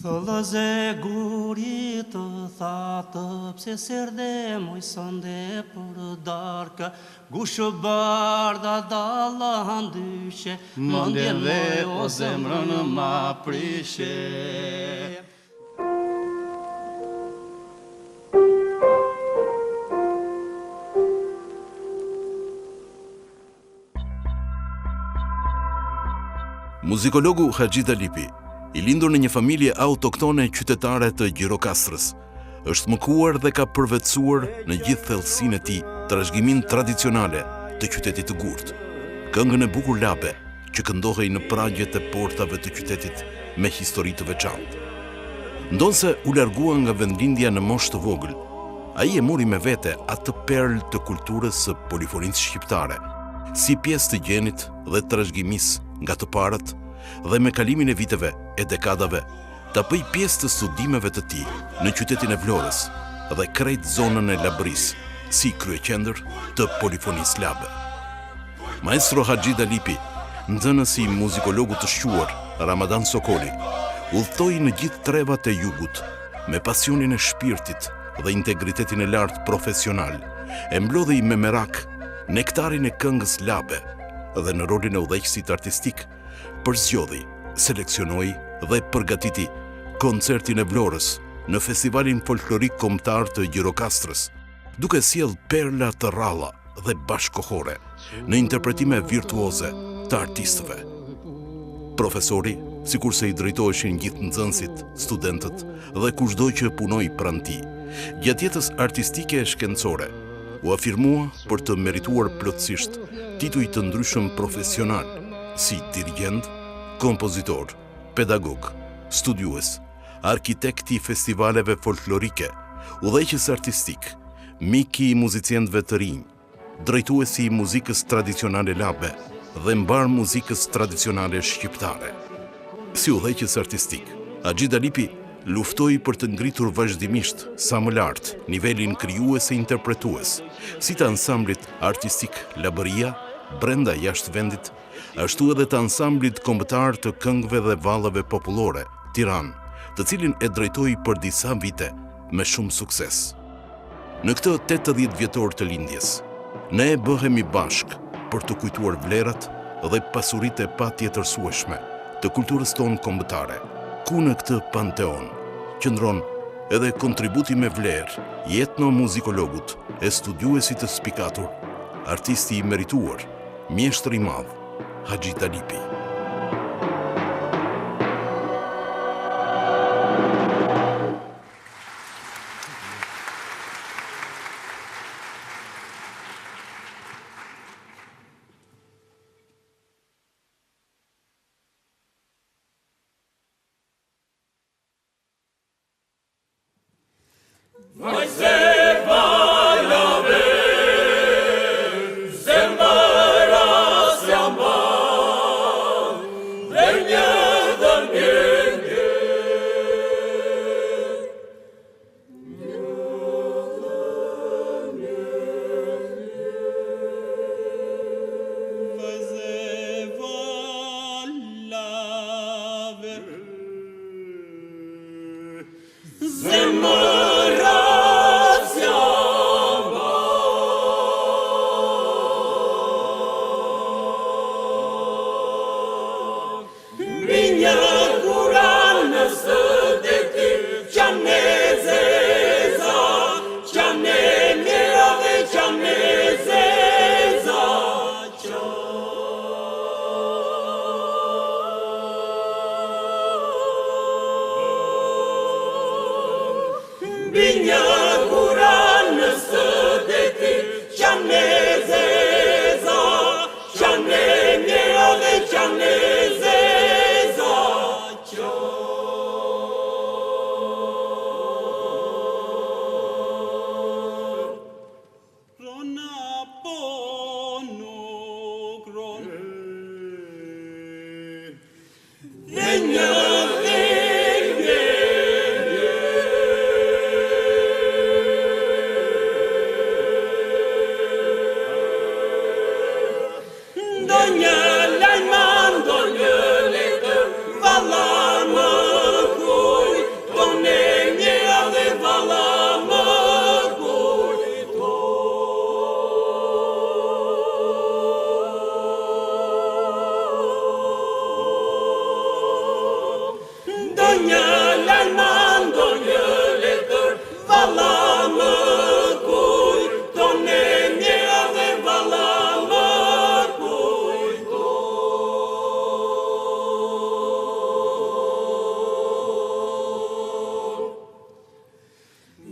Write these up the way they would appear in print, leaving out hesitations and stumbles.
Thëllëze gurit të thatë, pse serde moj sënde për darka, gushë barda dalla ndyshe, mëndjen dhe o zemrën ma prishe. Muzikologu Haxhi Dalipi, i lindur në një familje autoktone qytetare të Gjirokastrës, është mëkuar dhe ka përvetësuar në gjithë thellësinë e tij trashëgimin tradicionale të qytetit të Gurt, këngën e bukur labe që këndohej në pragjet e portave të qytetit me histori të veçantë. Ndonse u largua nga vendlindja në moshë të vogël, ai e mori me vete atë perl të kulturës së polifonisë shqiptare, si pjesë të gjenit dhe trashëgimisë nga të parët, dhe me kalimin e viteve e dekadave, ta bëj pjesë të studimeve të tij në qytetin e Vlorës dhe krejt zonën e Labrisë, si kryeqendër të polifonisë labe. Maestro Haxhi Dalipi, nxënësi i muzikologut të shquar Ramadan Sokoli, udhtoi në gjithë trevat e jugut me pasionin e shpirtit dhe integritetin e lartë profesional, e mblodhi me merak nektarin e këngës labe dhe në rolin e udhëheqësit artistik përzgjodhi, seleksionoi dhe përgatiti koncertin e Vlorës në festivalin folklorik kombëtar të Gjirokastrës, duke sjell perla të rralla dhe bashkëkohore në interpretime virtuoze të artistëve. Profesori, sikurse i drejtoheshin gjithë nxënësit, studentët dhe kushdo që punoi pranë tij, gjatë jetës artistike e shkencore, u afirmua për të merituar plotësisht tituj të ndryshëm profesional, si dirigent, kompozitor, pedagog, studiues, arkitekti i festivaleve folklorike, udhëheqës artistik, miki i muzicientëve të rinj, drejtuesi i muzikës tradicionale labe dhe mbar muzikës tradicionale shqiptare. Si udhëheqës artistik, Haxhi Dalipi luftoi për të ngritur vazhdimisht sa më lart nivelin krijues e interpretues, si të ansamblit artistik Labëria, brenda jashtë vendit, ashtu edhe të ansamblit kombëtar të këngëve dhe vallave popullore, Tiranë, të cilin e drejtoi për disa vite me shumë sukses. Në këtë 80 vjetor të lindjes, ne e bëhemi bashk për të kujtuar vlerat dhe pasuritë e patjetërsueshme të kulturës tonë kombëtare, ku në këtë panteon qëndron edhe kontributi me vlerë i etnomuzikologut e studiuesit të spikatur, artisti i merituar, mjeshtër i madh, Haxhi Dalipi. ndonjë lajma, ndonjë letër, valla më kujtone mjera dhe valla më kujton.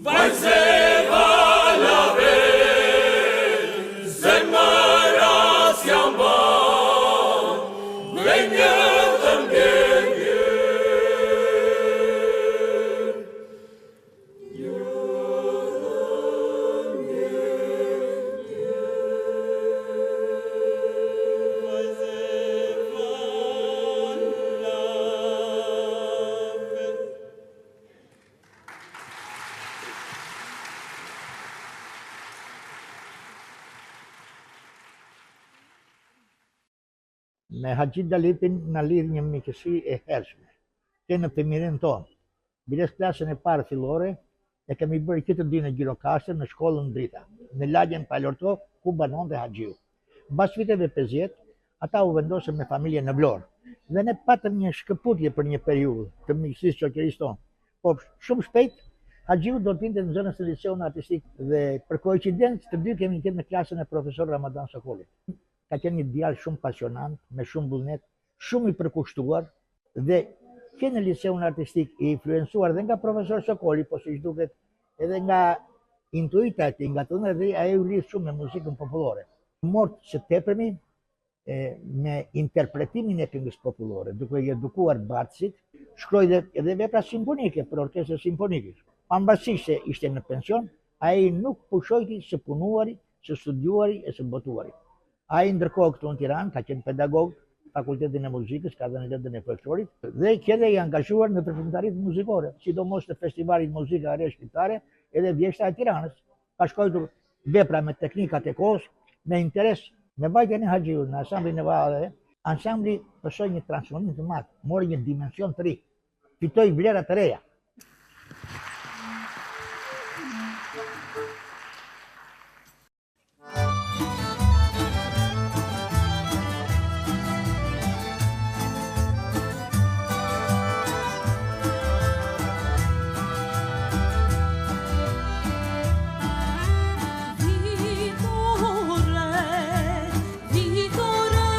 Vajze valave, zemëra s'jam ban, dhe një dhe mjenje. Me Haxhi Dalipin na lidh një miqësi e hershme, që në fëmijërinë tonë. Biles klasën e parë fillore, e kemi bërë që të dy në Gjirokastër në shkollën Drita, në lagjen Palorto, ku banonte Haxhiu. Mbas viteve 50, ata u vendosën me familje në Vlorë, dhe ne patëm një shkëputje për një periudhë të miqësisë shoqërisë tonë. Po shumë shpejt, Haxhiu do të vinte në zonën e liceut artistik dhe për koincidencë të dy kemi qenë në klasën e profesor Ramadan Sokollit. Ka qenë një djalë shumë pasionant, me shumë vullnet, shumë i përkushtuar dhe që në liceun artistik i influencuar dhe nga profesor Sokoli, po siç duket edhe nga intuita e tij, nga tonë dhe ai u lidh shumë me muzikën popullore. Mort së tepërmi me interpretimin e këngës popullore, duke i edukuar Bartësit, shkroi edhe vepra simfonike për orkestrën simfonike. Pavarësisht se ishte në pension, ai nuk pushoi së punuari, së studiuari e së botuari. Ai ndërkohë këtu në Tiranë ka qenë pedagog, fakultetin e muzikës, ka dhënë letën e folklorit dhe qenë i angazhuar në përfundimtaritë muzikore, sidomos në festivalit muzike are shqiptare edhe vjeshta e Tiranës. Ka shkruar vepra me teknikat e kohës, me interes. Me vajtjen e Haxhiut në ansamblin e valave, ansambli pësoi një transformim të madh, mori një dimension të ri, fitoi vlera të reja. Vitore,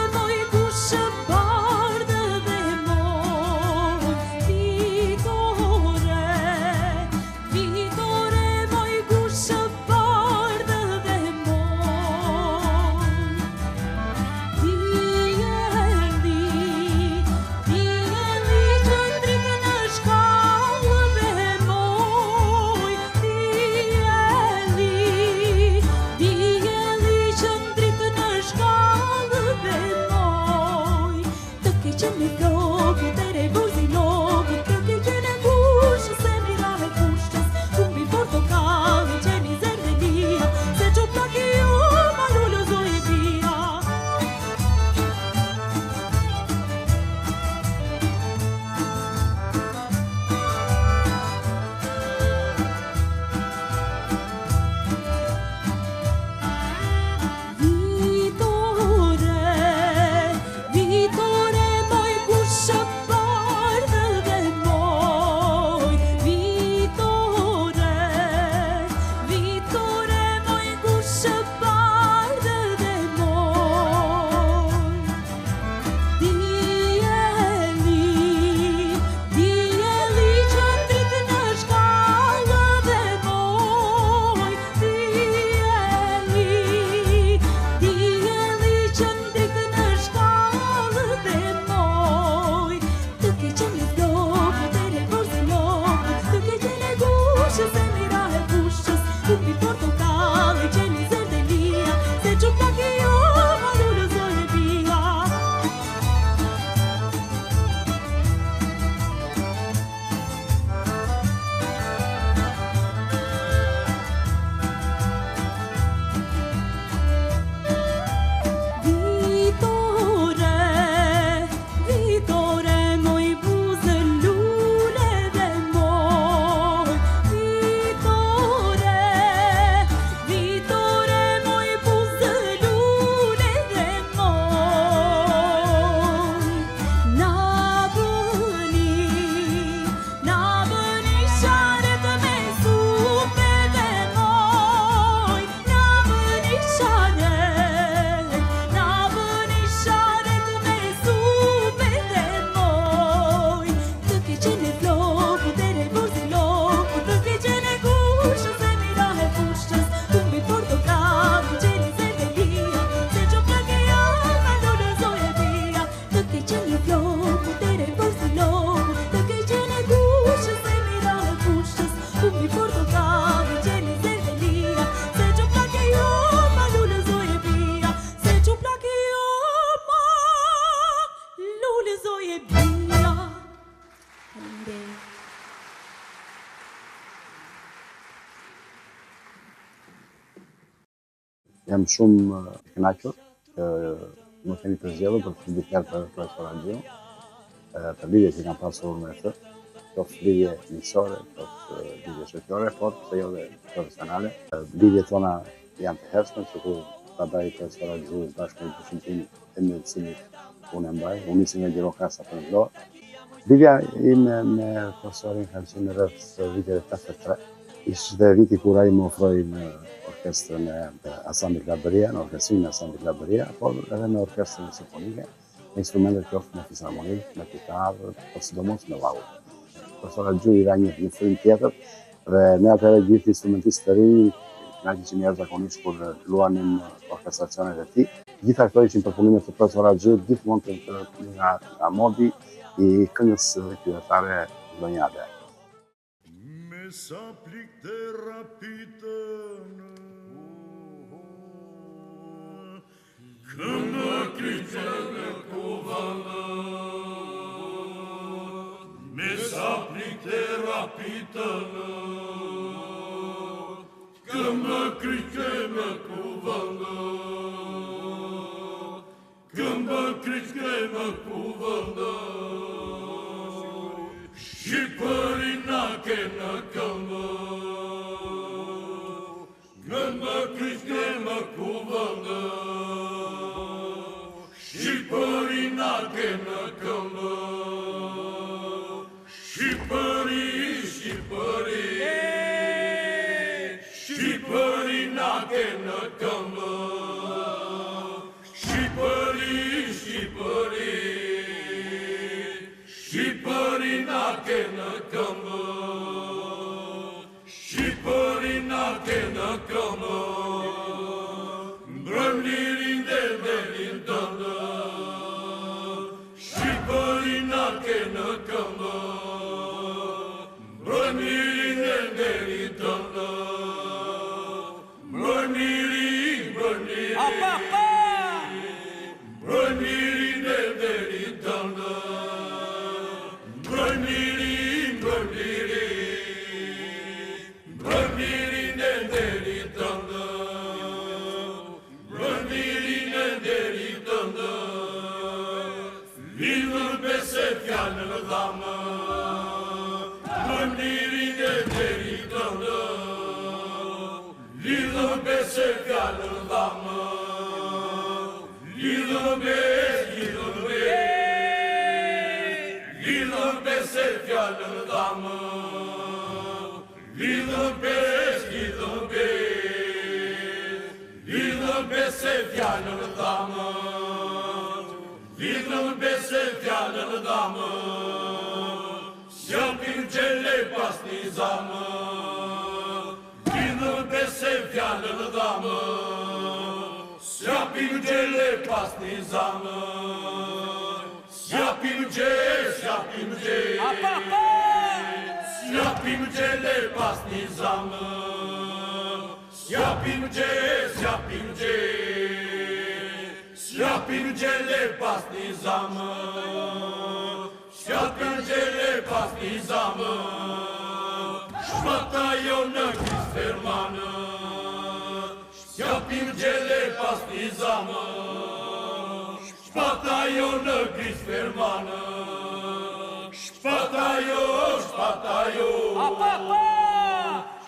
Jam shumë i kënaqur që më keni përzgjedhur për të ndihmuar për profesor Algjiu, për lidhjet që kam pasur me të, qoftë lidhje miqësore, qoftë lidhje shoqërore, por pse jo dhe profesionale. Lidhjet tona janë të hershme, sikur ta bëj profesor Algjiu bashkë me bashkëtimin tim e medicinit unë e mbaj, unë nisi nga Gjirokastra për Vlorë. Lidhja ime me profesorin ka qenë rreth viteve 83. Ishte viti kur ai më ofroi në orkestrën e Asambit Labëria, në orkestrinë e Asambit Labëria, por edhe në orkestrën simfonike, me instrumente qoftë me fisharmonik, me kitarë, por sidomos me vallë. Profesor Algjiu i dha një frymë tjetër dhe ne atëherë gjithë instrumentistë të rinj na ishim jashtëzakonisht kur luanim orkestracionet e tij. Gjitha këto ishin përpunime të profesor Algjiu, gjithmonë nga modi i këngës qytetare vlonjake. Me sa plik të rapitën, Këmbë kryqe në kuvallë, me sa plik të rapitën, këmbë kryqe në kuvallë, këmbë kryqe në kuvallë, Shqipërina ke në këmbë, këmbë kryqe në kuvallë, Shqipërina ke në këmbë, Shqipëri, Shqipëri, Shqipërina ke në këmbë, Shqipëri, Shqipëri, Shqipërina ke në këmbë, Shqipërina ke në këmbë, mbrëm lirin dhe velin tëndë, Shqipërina ke në këmbë, mbrëm lirin dhe velin tëndë, mbrëm lirin, mbrëm lirin, mbrëm lirin dhe velin tëndë, mbrëm lirin, mbrëm lirin, mbrëm lirin dhe velin tëndë, mbrëm lirin dhe velin tëndë, lidhur bese fjallë në dhamë, mbrëm lirin dhe velin tëndë, lidhur bese fjallë në dhamë, lidhur bes, lidhur bes, lidhur bese fjallë në dhamë, lidhur bes, lidhur bes, lidhur bese fjallë në dhamë, lidhur bese fjallë në dhamë, sjapim gjele pas një zamë, lidhur bese fjallë në dhamë, sjapim gjele pas një zamë, sjapim gjele, sjapim gjele, sjapim gjele pas një zamë, sjapim gjele, sjapim gjele, sjapim gjele pas një zamë, sjapim gjele pas një zamë, shpata jo në Kristermanë, sjapim gjele pas një zamë, shpata jo në Kristermanë, shpata jo, shpata jo,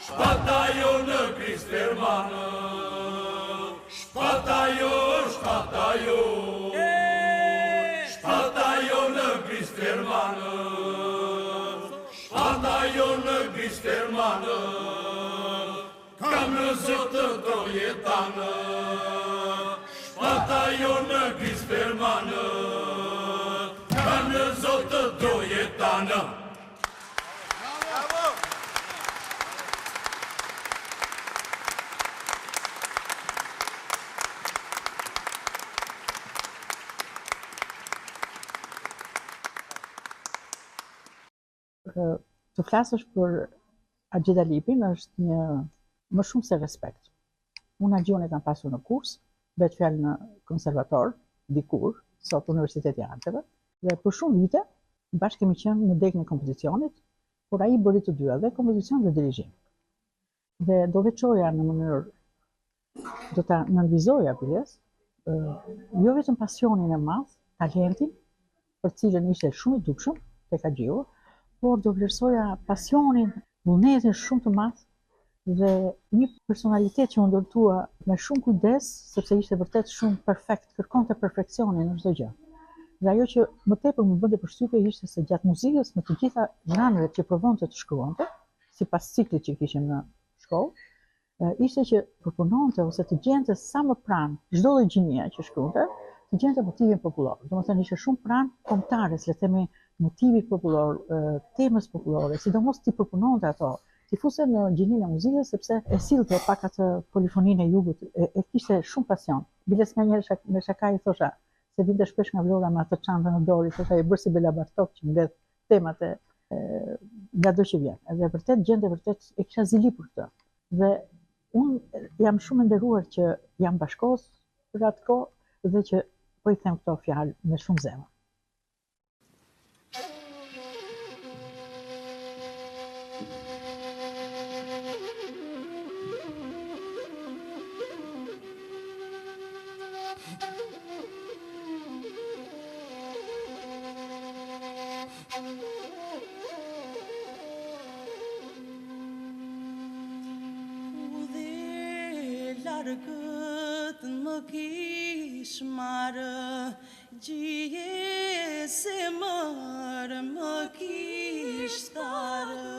shpata jo në Kristermanë, shpata jo, shpata jo, shpata jo në Kristermanë, shpata jo në Kristermanë, kam në zotë të jetanë, shpata jo në Kristermanë, kam në zotë të jetanë. Të flasësh për Argjida Lipin është një më shumë se respekt. Unë Argjiun e kam pasur në kurs, vetë fjalë në konservator, dikur, sot Universiteti Anteve, dhe për shumë vite bashkë kemi qenë në degën e kompozicionit, por ai bëri të dyja, dhe kompozicion dhe dirigjim. Dhe do veçoja në mënyrë do ta nënvizoja biles, jo vetëm pasionin e madh, talentin, për cilën ishte shumë i dukshëm tek Haxhiu, por do vlerësoja pasionin, vullnetin shumë të madh dhe një personalitet që u ndërtua me shumë kujdes, sepse ishte vërtet shumë perfekt, kërkonte perfeksionin në çdo gjë. Dhe ajo që më tepër më bënte përshtypje ishte se gjatë muzikës, në të gjitha zhanret që provonte të shkruante, sipas ciklit që kishim në shkollë, ishte që përpunonte ose të gjente sa më pranë çdo lloj gjinie që shkruante, të gjente motivin popullor. Domethënë ishte shumë pranë kombëtares, le të themi, motivit popullor, temës popullore, sidomos ti përpunonte ato, ti fuse në gjininë e muzikës sepse e sillte pak atë polifoninë e jugut, e kishte shumë pasion. Biles nganjëherë me shaka i thosha se vinte shpesh nga Vlora me atë çantën në dorë, thosha e bërë si Bela Bartok që mbledh temat nga do që vjen. Edhe vërtet gjente vërtet e kisha zili për këtë. Dhe unë jam shumë e nderuar që jam bashkos për atë kohë dhe që po i them këto fjalë me shumë zemër. Largët më kish marë, gjije se mërë më kish tarë.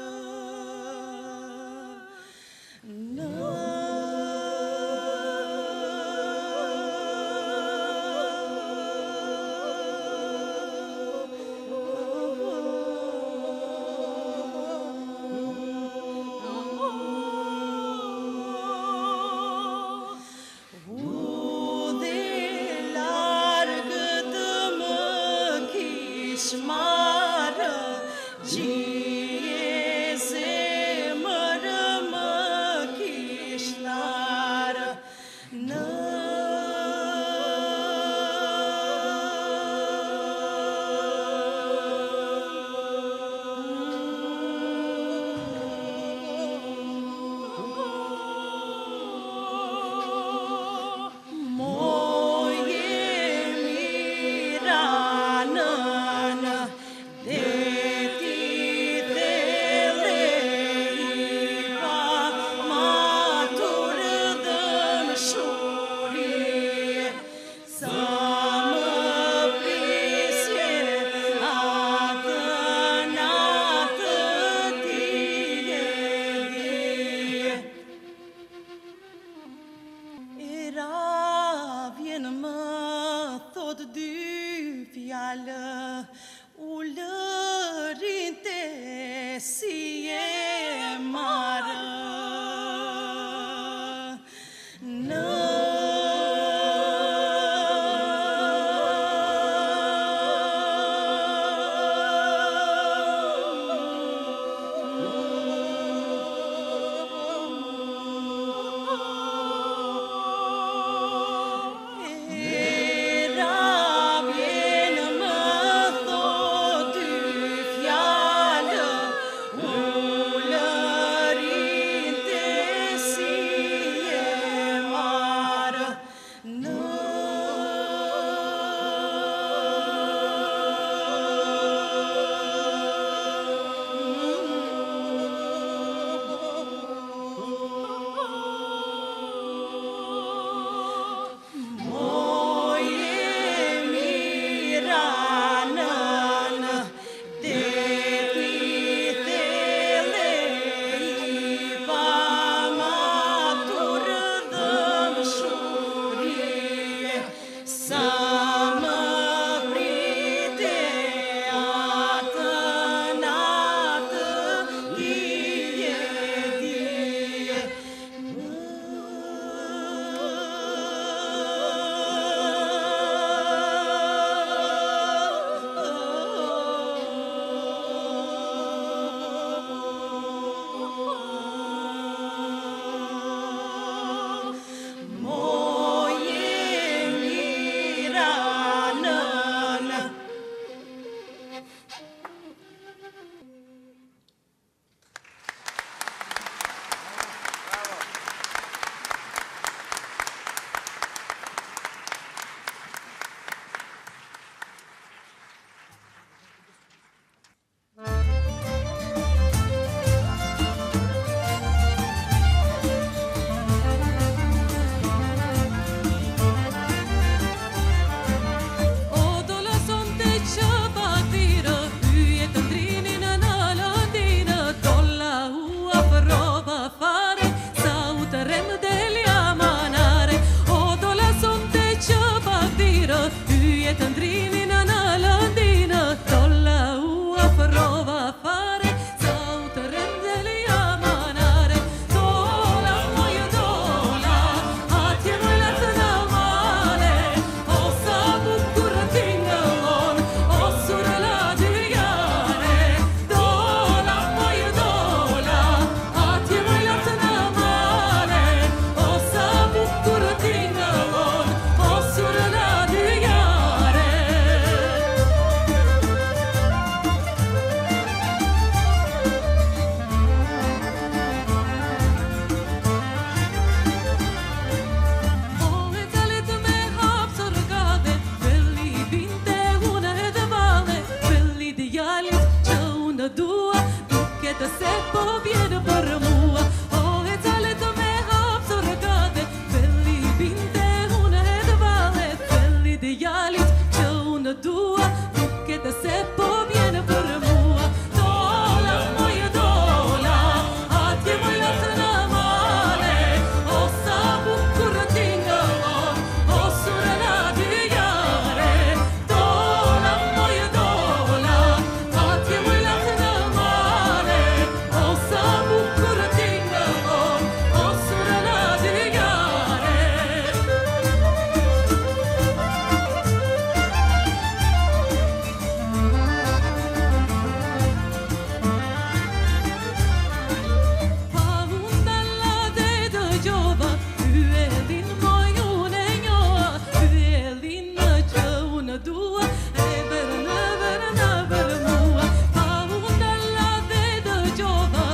se po vjen për mua. O e calet me hapë regate, belli binte unë edhe valet, belli djalit që unë dua, duket se po vjen për mua. Dola moje dola, atje moj latë në male, o sa bukur tingëllon, o surela djare. Dola moje dola, atje moj latë në male, o sa bukur tingëllon, o surela djare. Pa unë dallate dëgjova, yellin moj unë e njoha, yellin që unë dua, e vërë mua. Pa unë dallate dëgjova,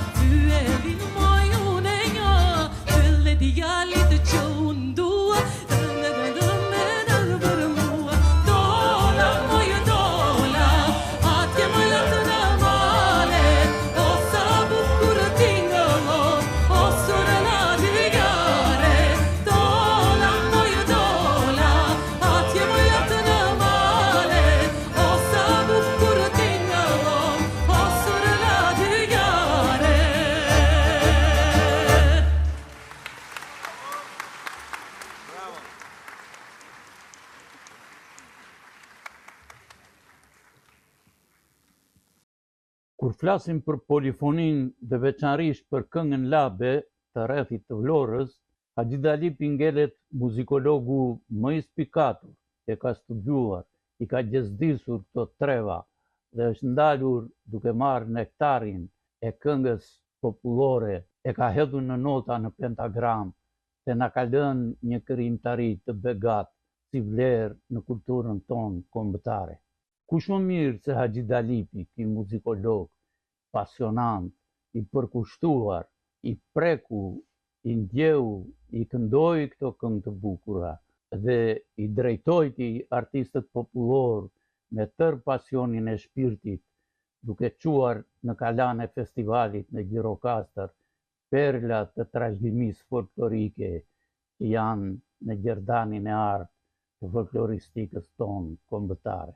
yellin moj unë e njoha, yelle djalit që unë dua, vërë mua. Dola moje dola, atje moj latë në male, o sa bukur tingëllon, o surela djare. Dola moje dola, atje moj latë në male, o sa bukur tingëllon, o surela djare. Kur flasim për polifonin dhe veçanërisht për këngën Labe të rrethit të Vlorës, Haxhi Dalipi ngelet muzikologu më i spikatur, e ka studiuar, i ka gjezdisur këto treva dhe është ndalur duke marrë nektarin e këngës popullore, e ka hedhur në nota në pentagram dhe na ka lënë një krijimtari të begat si vlerë në kulturën tonë kombëtare. Kush më mirë se Haxhi Dalipi, ky muzikolog, pasionant, i përkushtuar, i preku, i ndjeu, i këndoi këto këngë të bukura dhe i drejtojti artistët popullor me tërë pasionin e shpirtit, duke quar në kalan e festivalit në Gjirokastër perla të trashëgimisë folklorike që janë në gjerdanin e artë të folkloristikës tonë kombëtare.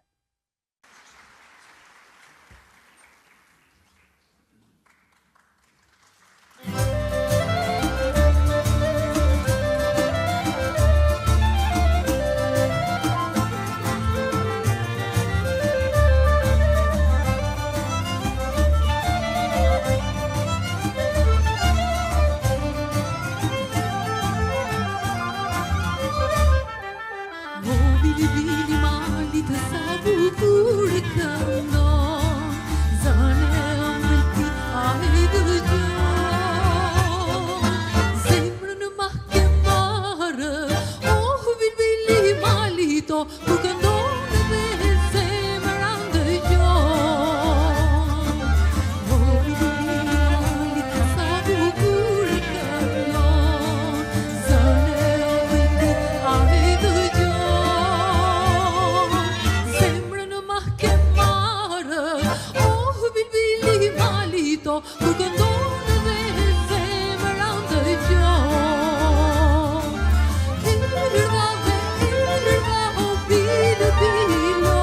O bili bili mali të sa bukur këndon, zane ëmbëlti ai dëgjon. Zemrën ma ke marrë, oh bili bili mali to, kur këndon dhe zemra ndëgjon. O bili bili mali të sa bukur këndon, zane ëmbëlti ai dëgjon. Zemrën ma ke marrë, oh bili mali to, kur këndon dhe zemra ndëgjon. Erdha dhe erdha, o bili bilo,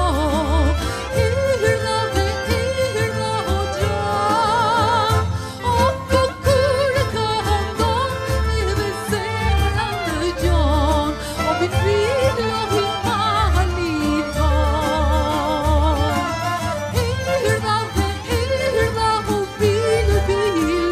erdha dhe erdha, o gjan. O bukur këndon edhe zemra ndëgjon, o bili mali to. Erdha dhe erdha, o bili bilo,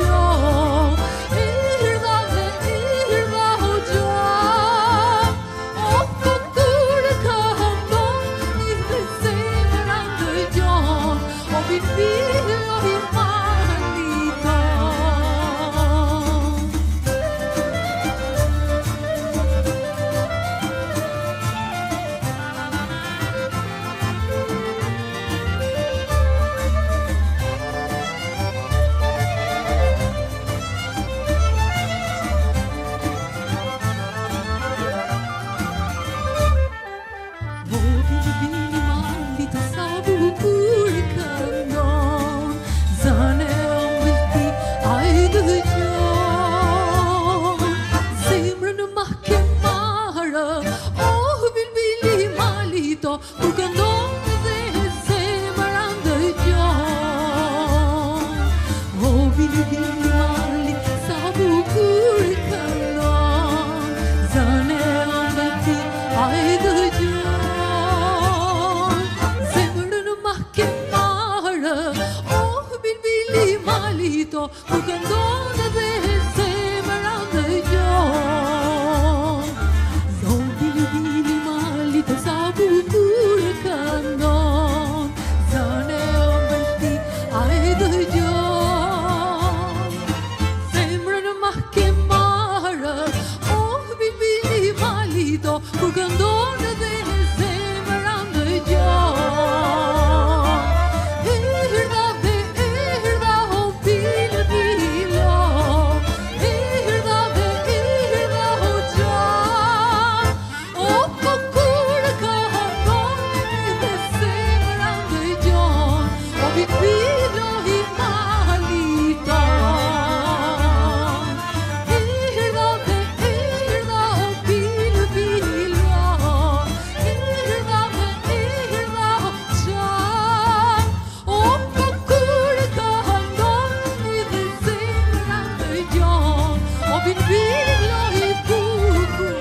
malit sa bukur këndon, zënë e ëmbëlti ai dëgjon. Zemrën ma ke marrë, oh bilbili malito, ku këndon edhe zemra dëgjon. Oh bilbili malito sa bukur këndon, zënë e ëmbëlti ai dëgjon. Zemrën ma ke marrë, oh bilbili malito, ku këndon edhe zemra dëgjon. Erdha dhe erdha o bilbilo, erdha dhe erdha o gjan, o po kur ka haponi dhe zemra dëgjon, o bilbilo i malito. Erdha dhe erdha o bilbilo, erdha dhe erdha o gjan, o po kur ka haponi dhe zemra dëgjon, o bilbilo i bukur.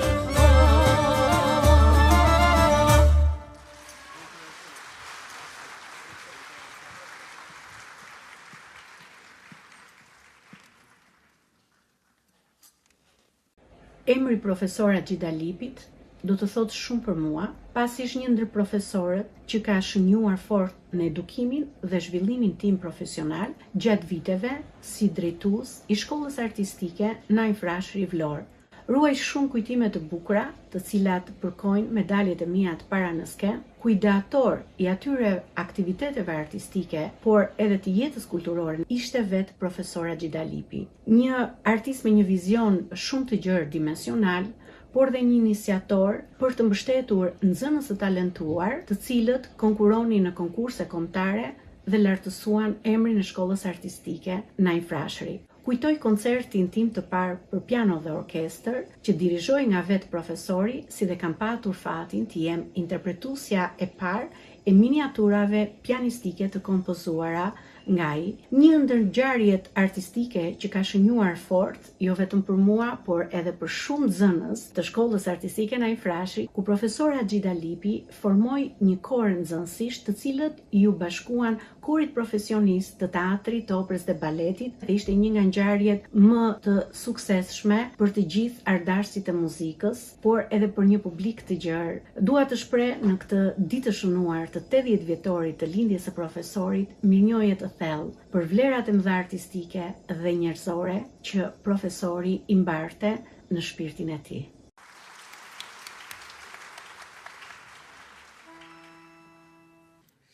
Emri profesora Gjidalipit do të thotë shumë për mua, pasi është një ndër profesorët që ka shënjuar fort në edukimin dhe zhvillimin tim profesional gjatë viteve si drejtues i shkollës artistike Naj Frashëri Vlorë. Ruaj shumë kujtime të bukura, të cilat përkojnë medaljet e mia të para në sken, kujdator i atyre aktiviteteve artistike, por edhe të jetës kulturore, ishte vetë profesora Gjidalipi. Një artist me një vizion shumë të gjerë dimensional, por dhe një iniciator për të mbështetur nxënës të talentuar, të cilët konkuronin në konkurse kombëtare dhe lartësuan emrin e shkollës artistike Naj Frashëri. Kujtoj koncertin tim të parë për piano dhe orkestër, që dirigjoj nga vetë profesori, si dhe kam patur fatin të jem interpretuesja e parë e miniaturave pianistike të kompozuara nga ai, një ndër ngjarjet artistike që ka shënjuar fort, jo vetëm për mua, por edhe për shumë nxënës të shkollës artistike Naj Frashëri, ku profesora Gjidalipi formoi një kor nxënësish, të cilët ju bashkuan korit profesionist të teatrit, të operës dhe baletit, dhe ishte një nga ngjarjet më të suksesshme për të gjithë ardashësit e muzikës, por edhe për një publik të gjerë. Dua të shpreh në këtë ditë të shënuar të 80 vjetorit të lindjes së profesorit mirënjohje të thellë për vlerat e mëdha artistike dhe njerëzore që profesori i mbarte në shpirtin e tij.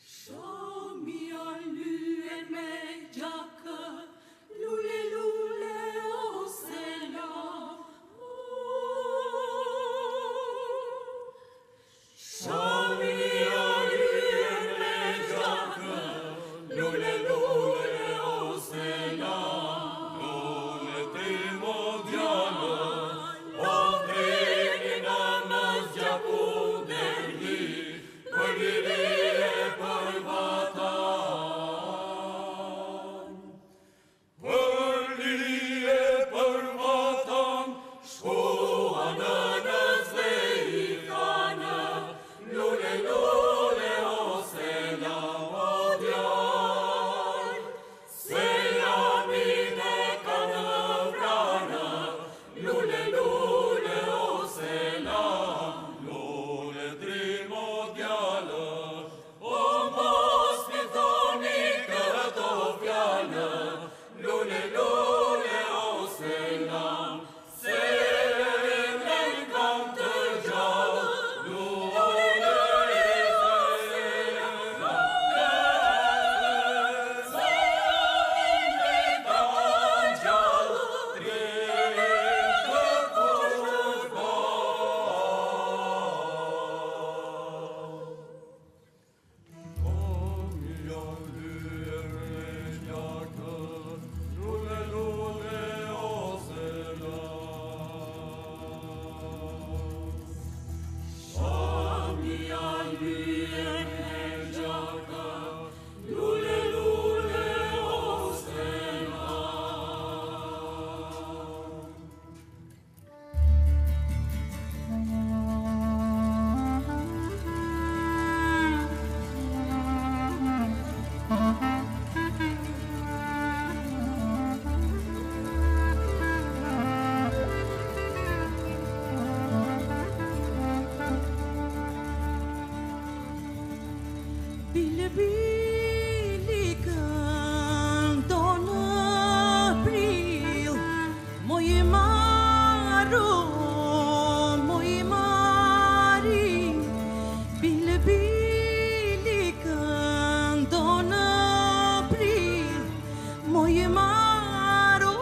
Shomia lyen me gjakë, lule lule o sela. Shomia lyen me gjakë, lule lule o sela. Non è temo Diana, o tre bili këndo në april, moj maro, moj mari, bili këndo në april, moj maro,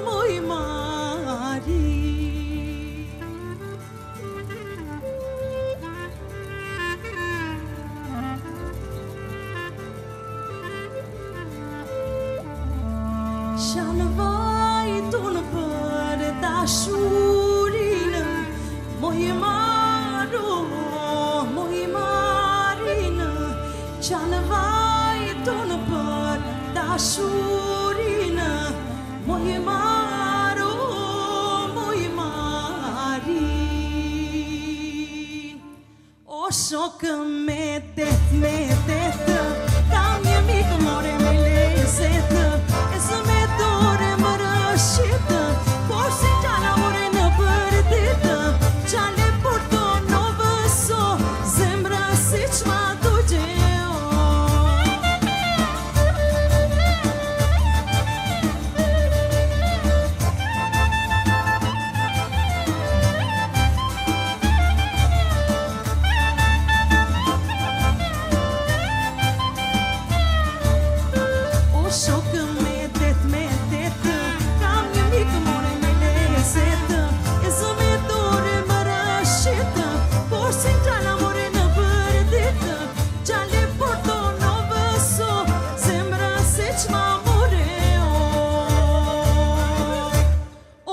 moj mari. Shanë vajtun për dashurinë, moj maro, moj marinë, qanë vajtun për dashurinë, moj maro, moj marinë. O shokë me detë, kam një mikë more me lezetë, e së me dore më rëshitë, por si gjana more në përditë, gjale porto në vëso, zemra si qma du gjeo. O shokë me detë, kam një mikë more me lezetë, e së me dore më rëshitë, por si gjana more në përditë, gjale porto në vëso, zemra si qma moreo.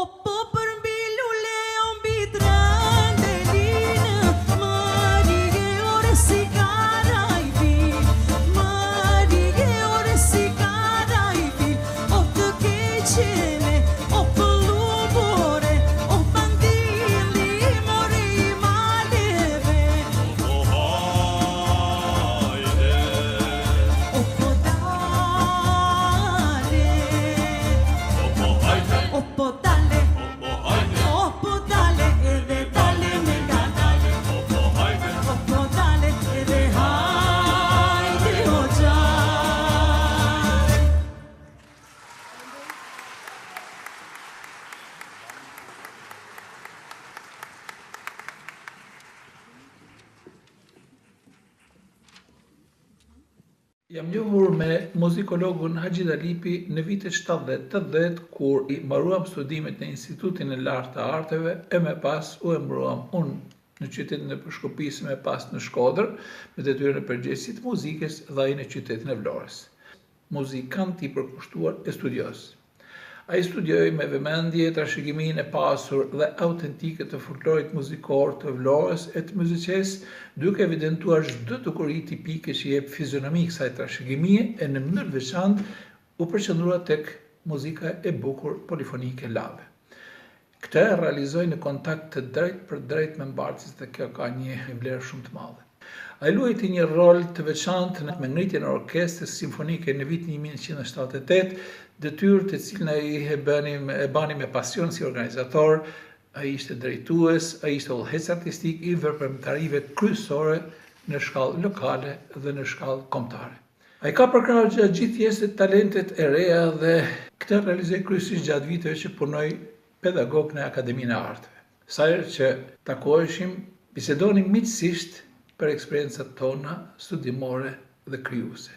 O po për mbi lule, o mbi drandelinë, marige ore si karajbil, marige ore si karajbil, o të keqene, o pëllubore, o pandili more i maleve, o po dale, o po dale, edhe dale me gadale, o po dale, edhe hajde o gjallë. Jam njohur me muzikologun Haxhi Dalipi në vitet 70-80, kur i mbaruam studimet në Institutin e Lartë të Arteve, e me pas u embruam unë në qytetin e Përshkupisë, me pas në Shkodër, me detyrën e përgjegjësit të muzikës, dhe ai në qytetin e Vlorës. Muzikant i përkushtuar e studios. Ai studioi me vëmendje trashëgiminë e pasur dhe autentike të folklorit muzikor të Vlorës e të muzikës, duke evidentuar çdo dukuri tipike që jep fizionomi kësaj trashëgimie, e në mënyrë veçantë u përqendrua tek muzika e bukur polifonike lave. Këtë e realizoi në kontakt të drejt për drejt me mbartësit, dhe kjo ka një vlerë shumë të madhe. Ai luajti një rol të veçantë me ngritjen e orkestrës simfonike në vitin 1978, detyrë të cilën ai e bani me pasion si organizator. Ai ishte drejtues, ai ishte udhëheqës artistik i veprimtarive kryesore në shkallë lokale dhe në shkallë kombëtare. Ai ka përkrahur gjatë gjithë jetës talentet e reja dhe këtë realizoi kryesisht gjatë viteve që punoi pedagog në Akademinë e Arteve. Sa herë që takoheshim, bisedonim miqësisht për eksperiencat tona studimore dhe krijuese.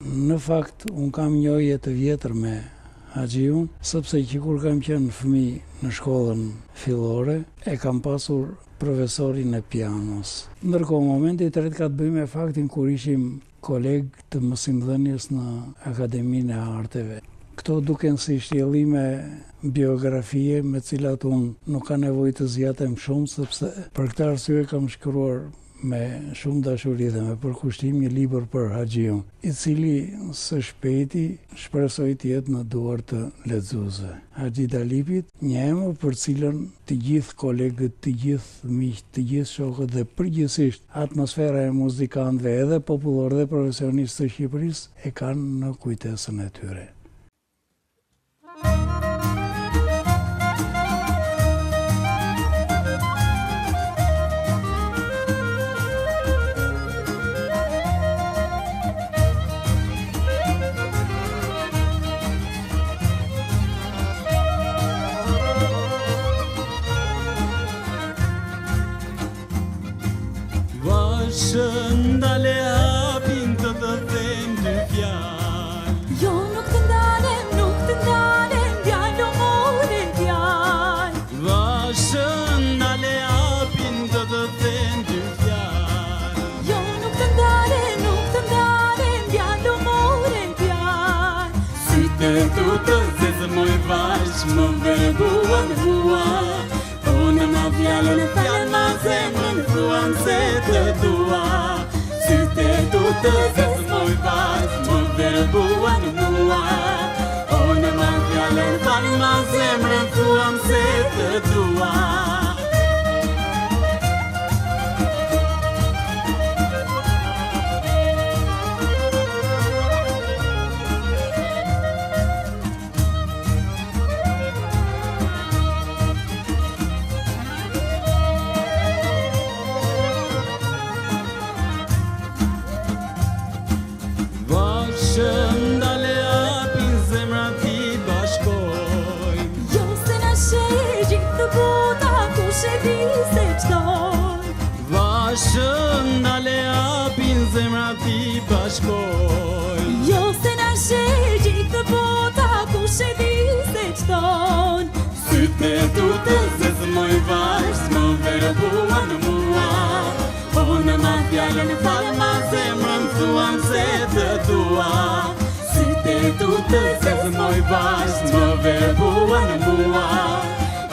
Në fakt, unë kam një jetë të vjetër me Haxhiun, sepse që kur kam qenë fëmijë në shkollën fillore, e kam pasur profesorin e pianos. Ndërkohë, momenti i tretë ka të bëjë me faktin kur ishim kolegë të mësimdhënies në Akademinë e Arteve. Këto duken si shtjellime biografie me cilat unë nuk ka nevojë të zgjatem shumë, sepse për këtë arsye kam shkruar me shumë dashuri dhe me përkushtim një libër për Haxhiun, i cili së shpejti shpresoj të jetë në duar të lexuesve. Haxhi Dalipit, një emër për cilën të gjithë kolegët, të gjithë miqtë, të gjithë shokët dhe përgjithsisht atmosfera e muzikantëve edhe popullor dhe profesionistë të Shqipërisë e kanë në kujtesën e tyre. Ndale hapin të them dy fjalë. Jo, nuk të ndalem, djalë o more djalë. Vashë ndale hapin të them dy fjalë. Jo, nuk të ndalem, djalë o more djalë. Sytë tu të zezë moj vash, më verbuan hua. Unë ma fjallën e fjallë ma zemrën, thuan se të dua. Sytë tu të zezë moj vash, më verbuan hua. Unë ma fjallën e fjallë ma zemrën, thuan se të dua. Ndale hapin zemra ti bashkoj. Jo se na sheh gjithë të buta, kush e di se ç'doj. Vashë ndale hapin zemra ti bashkoj. Jo se na sheh gjithë të buta, kush e di se ç'doj. Sytë tu të zezë moj vash, më verbuan mua. Unë ma fjallën e falë ma zemrën, thuan se të dua. Sytë tu të zezë moj vash, më verbuan mua.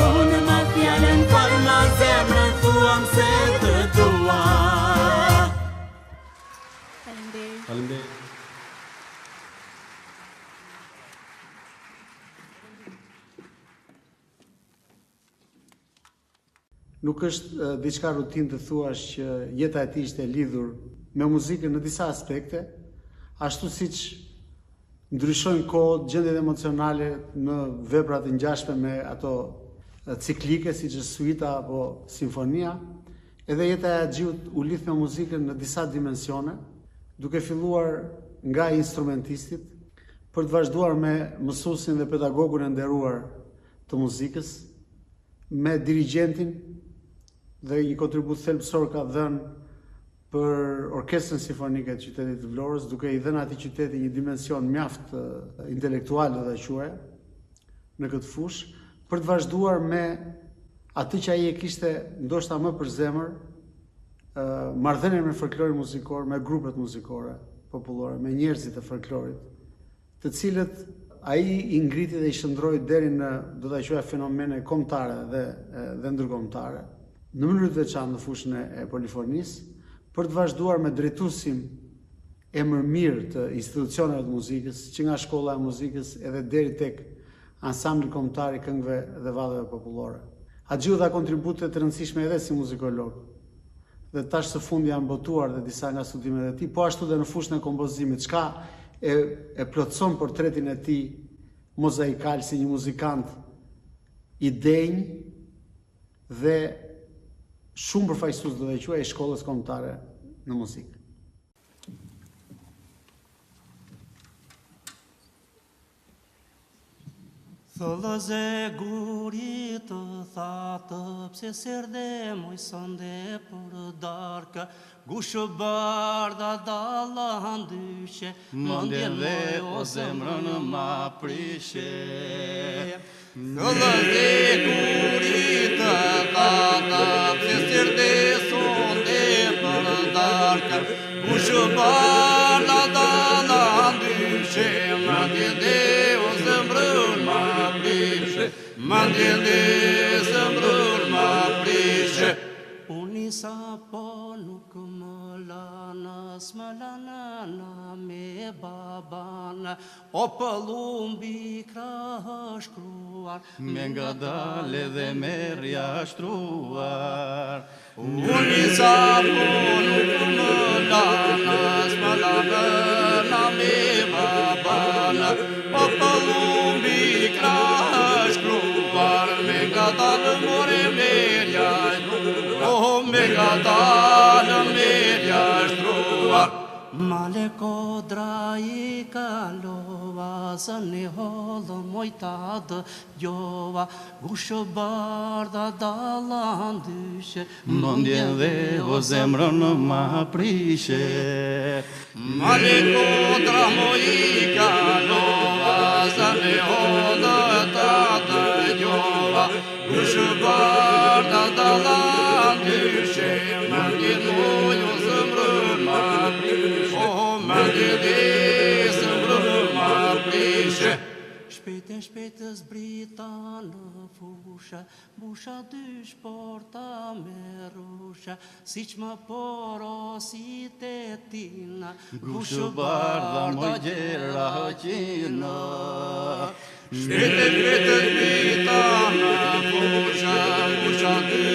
Unë ma fjallën e falë ma zemrën, thuan se të dua. Faleminderit. Nuk është diçka rutinë të thuash që jeta e tij ishte lidhur me muzikën në disa aspekte, ashtu siç ndryshojnë kohët, gjendjet emocionale në vepra të ngjashme me ato ciklike siç është suita apo simfonia, edhe jeta e Haxhiut u lidh me muzikën në disa dimensione, duke filluar nga instrumentistit për të vazhduar me mësuesin dhe pedagogun e nderuar të muzikës, me dirigentin dhe një kontribut thelbësor ka dhënë për Orkestrën Simfonike të qytetit të Vlorës, duke i dhënë atij qyteti një dimension mjaft intelektual do ta quaja në këtë fushë, për të vazhduar me atë që ai e kishte ndoshta më për zemër, marrëdhënien me folklorin muzikor, me grupet muzikore popullore, me njerëzit e folklorit, të cilët ai i ngriti dhe i shndroi deri në, do ta quaja, fenomene kombëtare dhe ndërkombëtare, në mënyrë të veçantë në fushën e polifonisë, për të vazhduar me drejtuesin e mirë të institucioneve të muzikës, që nga shkolla e muzikës edhe deri tek ansambli kombëtar i këngëve dhe vallëve popullore. Haxhiu dha kontribute të rëndësishme edhe si muzikolog, dhe tash së fundi janë botuar dhe disa nga studimet e tij, po ashtu dhe në fushën e kompozimit, çka e plotëson portretin e tij mozaikal si një muzikant i denj dhe shumë përfaqësues do të quaj shkollës kombëtare në muzikë. Thëllëze gurit të thatë, pse serde moj sënde për darka, gushë barda dalla handyshe, mëndjen dhe o zemrën ma prishe. Thëllëze gurit të thatë, pse serde sonde për darka, gushë barda dalla handyshe, mëndjen dhe o zemrën ma prishe. Mandjen dhe zemrën ma prishe. Unë sa po nuk më lana, s'më lana na me babana, o pëllumbi krahë shkruar, me nga dale dhe me rjashtruar. Unë sa po nuk më lana, s'më lana na me babana, o pëllumbi krahë shkruar, me nga dalë more me rjashtruar, o me nga dalë me rjashtruar. Male kodra i kalova, së një hollë mojta dë gjova, gushë barda dalla ndyshe, mëndjen dhe o zemrën ma prishe. Male kodra moj i kalova, së një hollë ta dë gjova, gushë barda dalla ndyshe, mëndjen moj o zemrën ma prishe. Mandjen dhe zemrën ma prishe. Shpejtë zbrita në fusha, busha dy shporta me rusha, si që më porosit e tina, gushë bardha moj gjera qina. Shpejtë zbrita në fusha, busha dy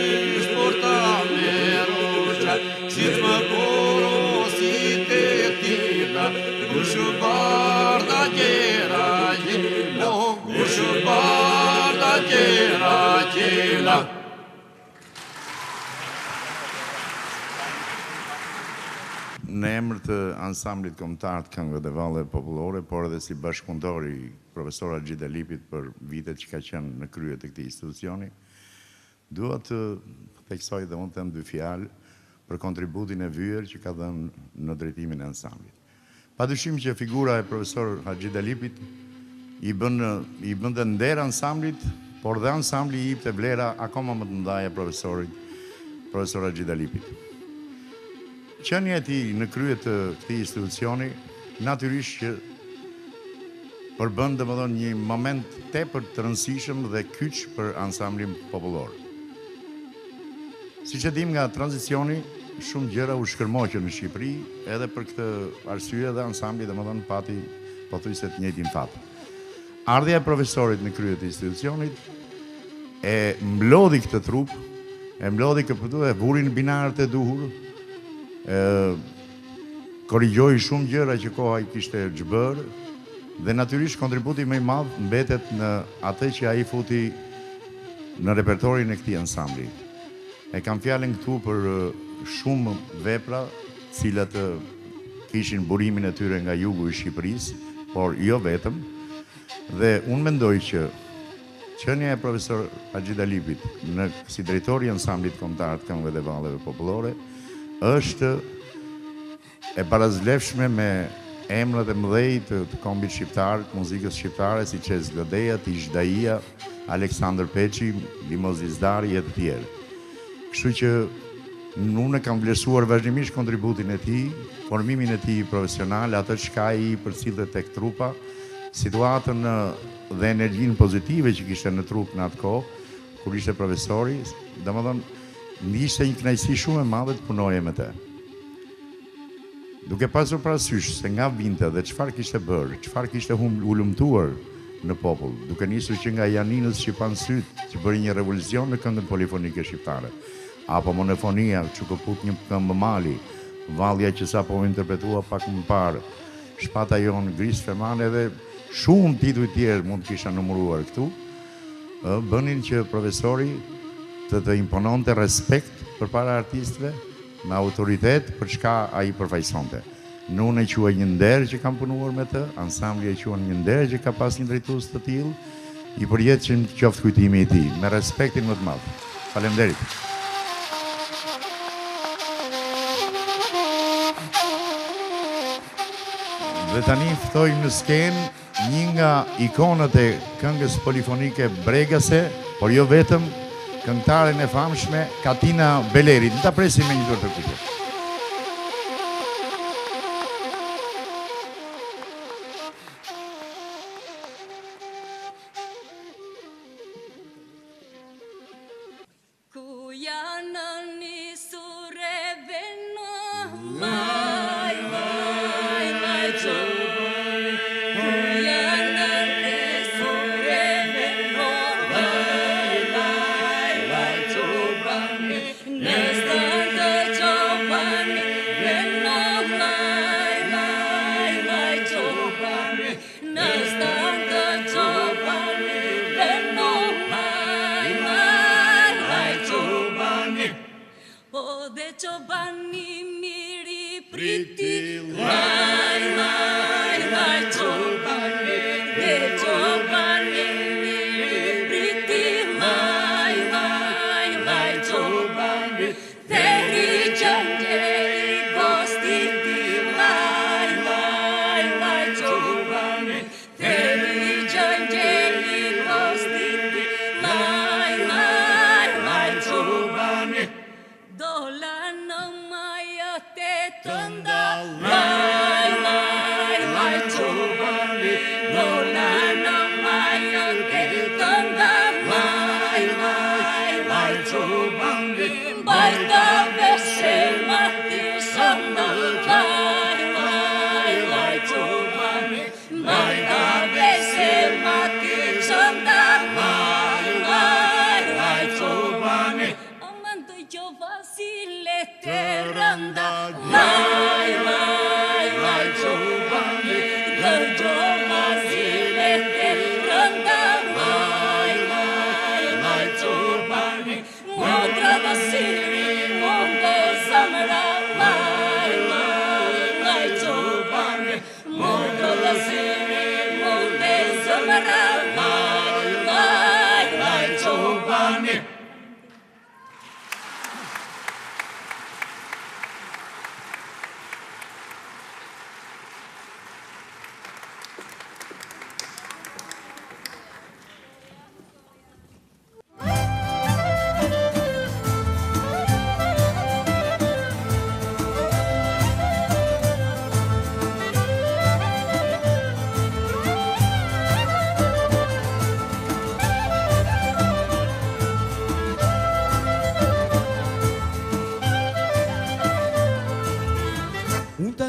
shporta me rusha, si që më porosit e tina, gushë barda gjera qina, gushë barda gjera qina. Në emër të ansamblit kombëtar të këngëve dhe valle popullore, por edhe si bashkëpunëtor i profesor Haxhi Dalipit për vitet që ka qenë në krye të këtij institucioni, dua të theksoj dhe unë them dy fjalë për kontributin e vyer që ka dhënë në drejtimin e ansamblit. Padyshim që figura e profesor Haxhi Dalipit i bën nder ansamblit, por dhe ansambli i jepte vlera akoma më të mëdha profesor Haxhi Dalipit. Qënia e tij në krye të këtij institucioni natyrisht që përbën domethënë një moment tepër të rëndësishëm dhe kyç për ansamblin popullor. Siç e dim nga tranzicioni, shumë gjëra u shkërmoqën në Shqipëri, edhe për këtë arsye dhe ansambli domethënë pati pothuajse të njëjtin fat. Ardhja e profesorit në krye të institucionit e mblodhi këtë trup, e mblodhi këtu e vuri në binarët e duhur, korrigjoi shumë gjëra që koha i kishte zhbërë dhe natyrisht kontributi më i madh mbetet në atë që ai futi në repertorin e këtij ansambli. E kam fjalën këtu për shumë vepra, cilat kishin burimin e tyre nga jugu i Shqipërisë, por jo vetëm. Dhe unë mendoj që qenia e profesor Haxhi Dalipit si drejtori i ansamblit kombëtar të këngëve dhe valleve popullore është e parazlefshme me emrat e mëdhej të kombit shqiptar, të muzikës shqiptare, si Qez Godeja, Tish Daia, Aleksandër Peçi, Limoz Izdari e të tjerë. Kështu që unë kam vlerësuar vazhdimisht kontributin e tij, formimin e tij profesional, atë çka ai përcillte tek trupa, situatën dhe energjinë pozitive që kishte në trup në atë kohë, kur ishte profesori, domethënë ishte një kënaqësi shumë e madhe të punoje me të. Duke pasur parasysh se nga vinte dhe çfarë kishte bërë, çfarë kishte hulumtuar në popull, duke nisur që nga Janinës Shqipan Syt, që bëri një revolucion në këngën polifonike shqiptare, apo monofonia, që këput një këmbë mali, vallja që sapo interpretua pak më parë, Shpata jon, Gris Femane dhe shumë tituj tjerë mund të kisha numëruar këtu, bënin që profesori të impononte respekt përpara artistëve, me autoritet për çka ai përfaqësonte. Unë e quaj një nder që kam punuar me të, ansambli e quan një nder që ka pas një drejtues të tillë, i përjetshëm qoftë kujtimi i tij, me respektin më të madh. Faleminderit. Dhe tani ftoj në skenë një nga ikonët e këngës polifonike bregase, por jo vetëm, këngëtaren e famshme Katina Beleri. Në ta presim me një dorë të kujtje.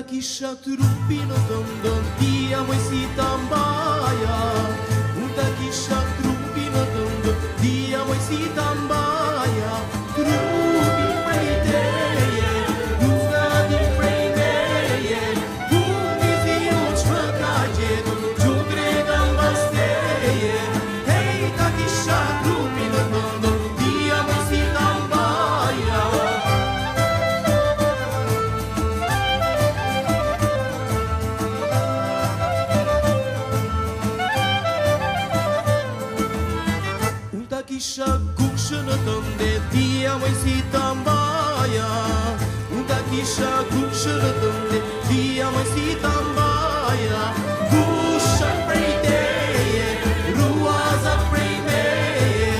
Kisha trupin të ndontia moj si ta mbaja. Unë ta kisha trupin të ndontia moj si ta mbaja. Trupin prej teje, nuk ka di prej meje. Unë ti unë që më ka gjetë, që drejta mbas teje. Hej, ta kisha trupin të ndontia moj si ta mbaja. Kisha kushën të ndetia moj si ta mbaja. Unë ta kisha kushën të ndetia moj si ta mbaja. Kushën prej teje, ruaza prej meje.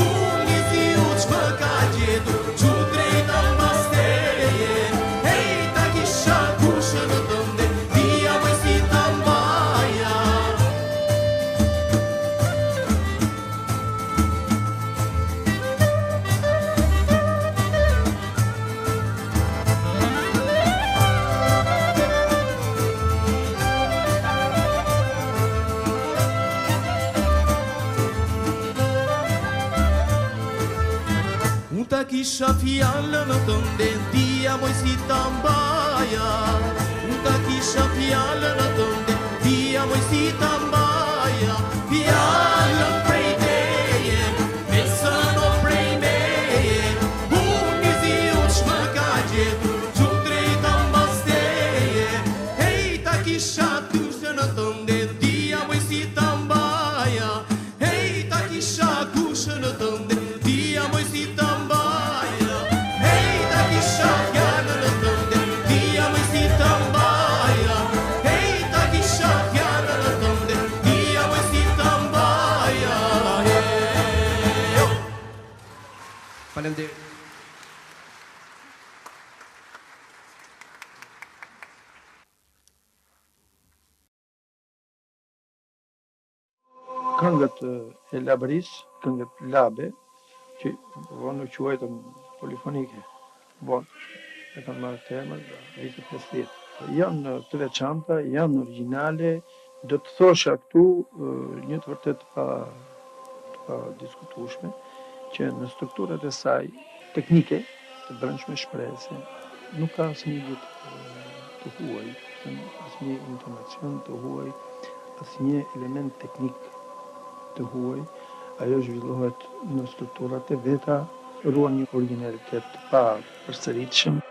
Unë një si u që më ka gjetu, që drejta mbas teje. Hej, ta kisha kushën të ndetia moj si ta mbaja. Ta kisha fjallën të ndendia moj si ta mbaja. Unë ta kisha fjallën të ndendia moj si ta mbaja. Fjallën prej teje, besën o prej meje. Unë një zi u që më ka gjetu, që drejta mbas teje. Hej, ta kisha kushën të ndendia moj si ta mbaja. Hej, Faleminderit. Këngët e Labëris, këngët Labe, që vonë quajtën polifonike, vonë e kanë marrë temën nga vitet 50. Janë të veçanta, janë origjinale, do të thosha këtu një të vërtet pa diskutueshme, që në strukturat e saj teknike, të brendshme shprehje, nuk ka asnjë gjë të huaj, asnjë intonacion të huaj, asnjë element teknik të huaj, ajo zhvillohet në strukturat e veta, ruan një originalitet pa përsëritshëm.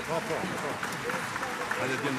Hajde t'jem.